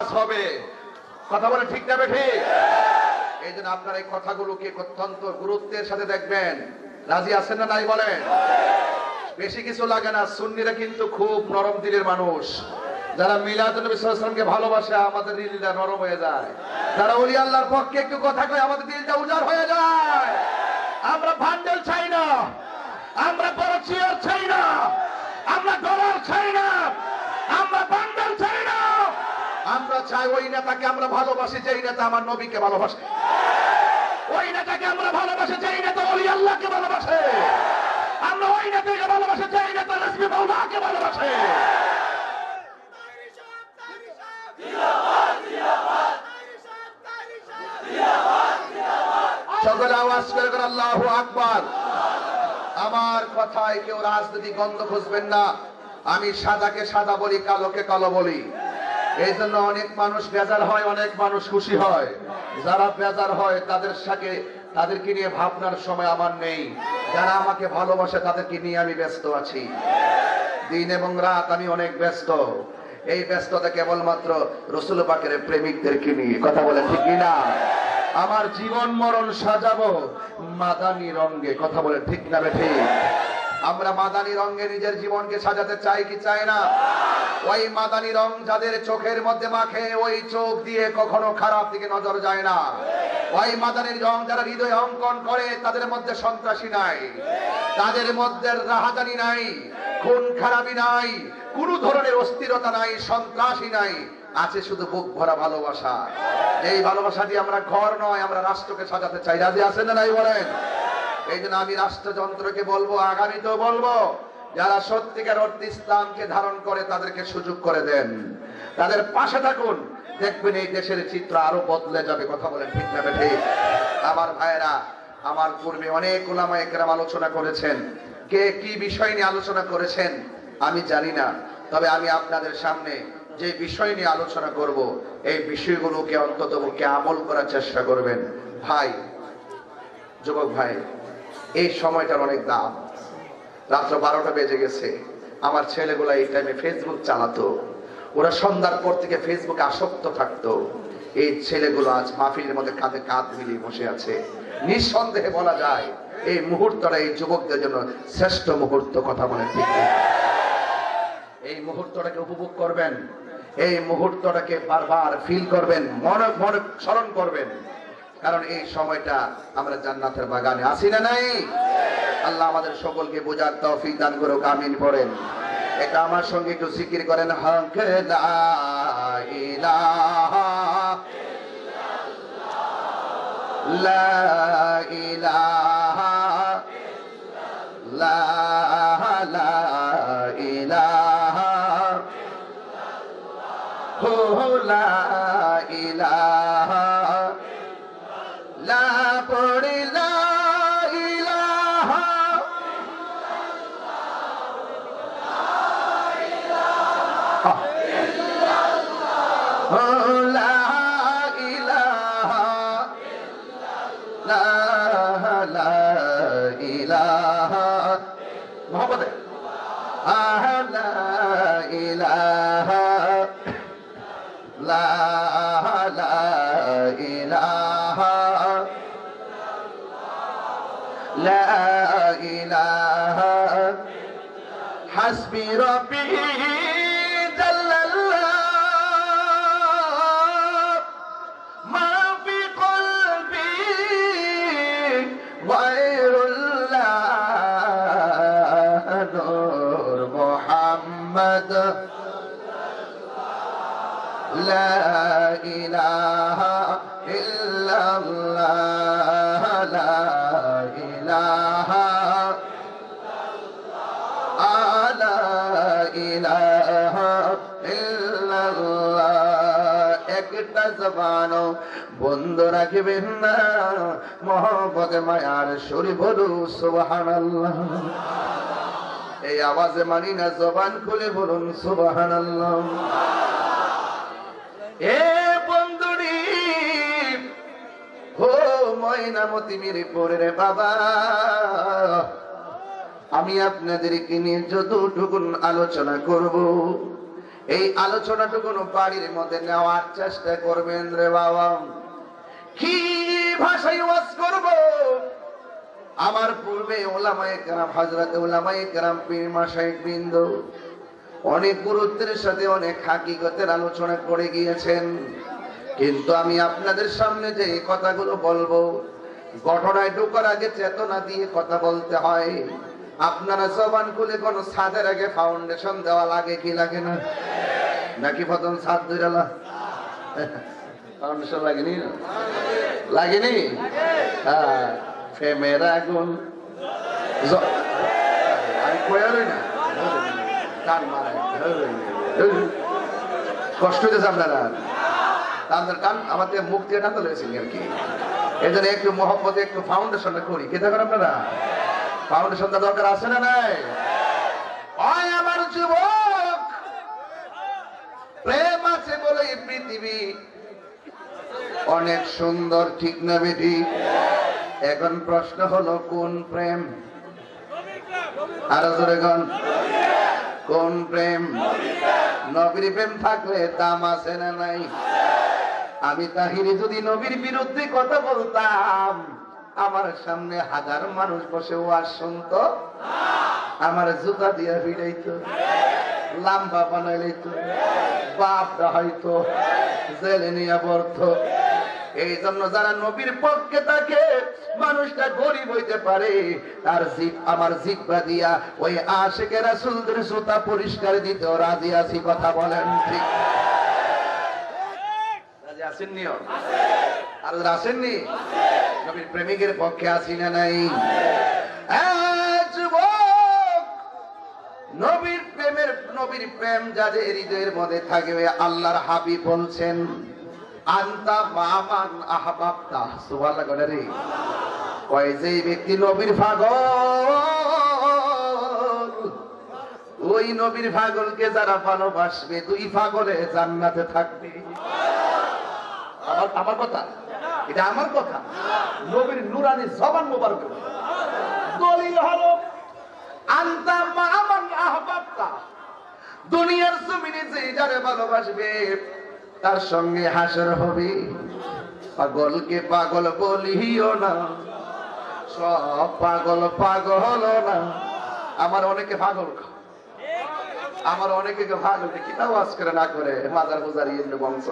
ওয়াজ হবে। কথা বলে ঠিক না ঠিক? এই জন্য আপনারা এই কথাগুলোকে অত্যন্ত গুরুত্বের সাথে দেখবেন। রাজি আছেন না নাই বলেন? বেশি কিছু লাগে না। সুন্নিরা কিন্তু খুব নরম দিলের মানুষ। যারা মিলাদুন নবী সাল্লাল্লাহু আলাইহি ওয়াসাল্লামকে ভালোবাসে আমাদের দিলটা নরম হয়ে যায়। যারা ওলি আল্লাহর পক্ষে একটু কথা কয় আমাদের দিলটা উজাড় হয়ে যায়। আমরা ভান্ডেল চাই না, আমরা বড় চেয়ার চাই না, আমরা ডলার চাই না, আমরা ভান্ডেল চাই না। আমরা চাই ওই নেতাকে আমরা ভালোবাসি যেই নেতা আমার নবীকে ভালোবাসে, ওই নেতাকে আমরা ভালোবাসি যেই নেতা ওলি আল্লাহকে ভালোবাসে, আমরা ওই নেতাকে ভালোবাসি যেই নেতা রাসূল আল্লাহকে ভালোবাসে। সকলে আওয়াজ করে বলেন আল্লাহু আকবার। আমার কথায় কেউ রাজনীতি গন্ধ খুঁজবেন না। আমি সাদাকে সাদা বলি, কালোকে কালো বলি। এই জন্য অনেক মানুষ বেজার হয়, অনেক মানুষ খুশি হয়। যারা বেজার হয় তাদেরকে নিয়ে ভাবনার সময় আমার নেই। যারা আমাকে ভালোবাসে তাদেরকে নিয়ে আমি ব্যস্ত আছি। দিন এবং রাত আমি অনেক ব্যস্ত। এই ব্যস্ততা কেবলমাত্র রাসূল পাকের প্রেমিকদেরকে নিয়ে। কথা বলেন ঠিক কিনা? আমার জীবন মরণ সাজাবো মাদানী রঙে। কথা বলেন ঠিক না ঠিক? আমরা মাদানী রঙে নিজের জীবনকে সাজাতে চাই কি চাই না? ওই মাদানী রং যাদের চোখের মধ্যে মাখে, ওই চোখ দিয়ে কখনো খারাপ দিকে নজর যায় না। ওই মাদানী রং যারা হৃদয়ে অঙ্কন করে তাদের মধ্যে সন্ত্রাসী নাই, তাদের মধ্যে রাহাজানি নাই, খুন খারাপি নাই, কোন ধরনের অস্থিরতা নাই, সন্ত্রাসী নাই। আছে শুধু বুক ভরা ভালোবাসা। এই ভালোবাসা দিয়ে আমরা ঘর নয়, আমরা রাষ্ট্রকে সাজাতে চাই। রাজি আছেন না নাই বলেন? এই জন্য আমি রাষ্ট্রযন্ত্রকে বলবো, আগামীতেও বলবো, যারা সত্যিকার অর্থে ইসলামকে ধারণ করে তাদেরকে সুযোগ করে দেন, তাদের পাশে থাকুন। দেখবেন এই দেশের চিত্র আরো বদলে যাবে। কথা বলেন ঠিক না ঠিক? আমার ভাইয়েরা, আমার পূর্বে অনেক উলামায়ে কেরাম আলোচনা করেছেন। কে কি বিষয় নিয়ে আলোচনা করেছেন আমি জানি না, তবে আমি আপনাদের সামনে যে বিষয় নিয়ে আলোচনা করব, এই বিষয়গুলোকে অন্ততপক্ষে আমল করার চেষ্টা করবেন। ভাই, যুবক ভাই, এই সময়টার অনেক দাম। রাত্র 12টা বেজে গেছে। আমার ছেলেগুলা এই টাইমে ফেসবুক চালাতো। ওরা সন্ধ্যার পর থেকে ফেসবুকে আসক্ত থাকতো। এই ছেলেগুলো আজ মাহফিলের মধ্যে কাঁধে কাঁধ মিলিয়ে বসে আছে। নিঃসন্দেহে বলা যায় এই মুহূর্তটা এই যুবকদের জন্য শ্রেষ্ঠ মুহূর্ত। কথা বলেন ঠিক না? এই মুহূর্তটাকে উপভোগ করবেন, এই মুহূর্তটাকে বারবার ফিল করবেন, মনে মনে স্মরণ করবেন। কারণ এই সময়টা আমরা জান্নাতের বাগানে আছি না নাই? আল্লাহ আমাদের সকলকে বোঝার তৌফিক দান করুক। আমিন পড়েন। এটা আমার সঙ্গে একটু জিকির করেন। হক লা ইলাহা ইল্লাল্লাহ, লা ইলাহা ইল্লাল্লাহ, লা ইলাহা ইল্লাল্লাহ, লা ইলাহা লা পড়ি লা ইলাহা ইল্লাল্লাহ, লা ইলাহা লা ইলাহা মুহাম্মদ লা ইলাহা লা ইলাহা লা ইলাহা হাসবি রাব্বি জাল্লাল্লাহ মা ফি কলবি গায়রুল্লাহ নূর মুহাম্মদ লা ইলাহা ইল্লাল্লাহ, লা ইলাহা লা ইলাহা ইল্লাল্লাহ। একটা জবানও বন্ধ রাখবেন না। মহব্বত মায়ার সুরে বলু সুবহানাল্লাহ। এই আওয়াজে মানি না, জবান খুলে বলুন সুবহানাল্লাহ। এ বন্ধুরি হো ময়নামতি মিরপুরের বাবা, আমি আপনাদেরকে নিয়ে যতটুকু আলোচনা করব এই আলোচনাটুকু বাড়ির মধ্যে নেওয়ার চেষ্টা করবেন রে বাবা। কি ভাষায় ওয়াজ করব? আমার পূর্বে ওলামায়ে কেরাম, হযরতে ওলামায়ে কেরাম, পীর মাশায়েখ বৃন্দ অনেক গুরুত্বের সাথে অনেক হাকিকতের আলোচনা করে গিয়েছেন, কিন্তু আমি আপনাদের সামনে যে কথাগুলো বলবো, ঘটনায় ঢোকার আগে চেতনা দিয়ে কথা বলতে হয়। আপনারা জবান খুলে কোন ছাদের আগে ফাউন্ডেশন দেওয়া লাগে কি লাগে না? নাকি প্রথম ছাদ ধরে ফাউন্ডেশন লাগেনি? লাগেনি? হ্যাঁ, প্রেমের আগুন আমি কয়ারই না, কান মারে কষ্ট হইতেছে আপনারা, আপনার কান আমাদের মুখ দিয়ে টাকা লেগেছেন আর কি। এই জন্য একটু মহব্বতে একটু ফাউন্ডেশনটা করি, কি দেখেন আপনারা? ফাউন্ডেশনটা দরকার আছে না নাই? ওই আমার যুবক, প্রেম আছে বলে এই পৃথিবী অনেক সুন্দর, ঠিক না বেটি? এখন প্রশ্ন হলো কোন প্রেম? আরো জোরে কোন? কোন প্রেম? নবীর প্রেম থাকলে দাম আছে না নাই? আমি তাহিরি যদি নবীর বিরুদ্ধে কথা বলতাম, আমার সামনে হাজার মানুষ বসে ওয়াজ শুনতো, আমার জুতা দিয়া ভিড়াইতো, লাম্বা বানাইতো, বাপটা হয়তো জেলে নিয়ে পড়তো। এই জন্য যারা নবীর পক্ষে থাকে, মানুষটা গরিব হইতে পারে, তার জিভ আমার জিহ্বা দিয়া ওই আশিকে রাসূলদের জুতা পরিষ্কার দিতে রাজি আছি। কথা বলেন ঠিক? রাজি আছেননি? আর আসেননি? নবীর প্রেমিকের পক্ষে আছি না নাই? যুবক, নবীর প্রেমের, নবীর প্রেম যাদের হৃদয়ের মধ্যে থাকবে, আল্লাহর হাবিব বলছেন আনতা মামান আহবাবতা। সুবহানাল্লাহ করে রে। কয় যে ব্যক্তি নবীর পাগল, ওই নবীর পাগলকে যারা ভালোবাসবে, দুই পাগলে জান্নাতে থাকবে। আমার কথা, এটা আমার কথা, নবীর নুরানি জবান মোবারক। দলিল হলো আনতা মামান আহবাবতা। দুনিয়ার জমিনে যে যারা ভালোবাসবে, তার সঙ্গে হাসর হবে। পাগলকে পাগল বলিও না, সব পাগল পাগল না। আমার অনেকে পাগল, আমার অনেকে পাগল কি তাও আজ করে না করে মাজার বুজারি বংশ।